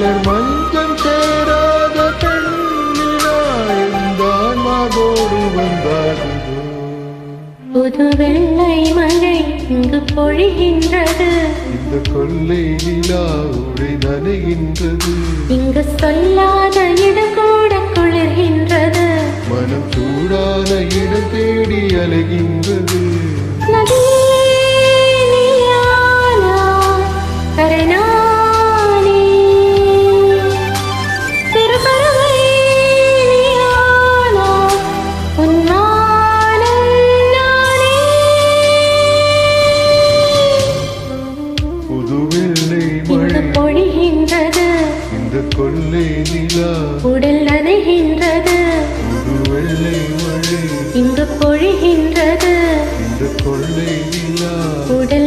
மலர் மஞ்சள் சேராத பெண்ணினாய்ந்தான் மாதோடு வந்தாகுதோ. புது வெள்ளை மழை இங்கு பொழிகின்றது, இந்த கொள்ளை நிலா உடை நனைகின்றது. இங்கு சொல்லாத இடம் கூட குளிர்கின்றது, மனம் சூடான இடம் தேடி அலைகின்றது. புது வெள்ளை மழை பொழிகின்றது, இந்த கொள்ளை நிலா உடல் நனைகின்றது. புது வெள்ளை மழை இங்கு பொழிகின்றது, இந்த கொள்ளை நிலா உடல்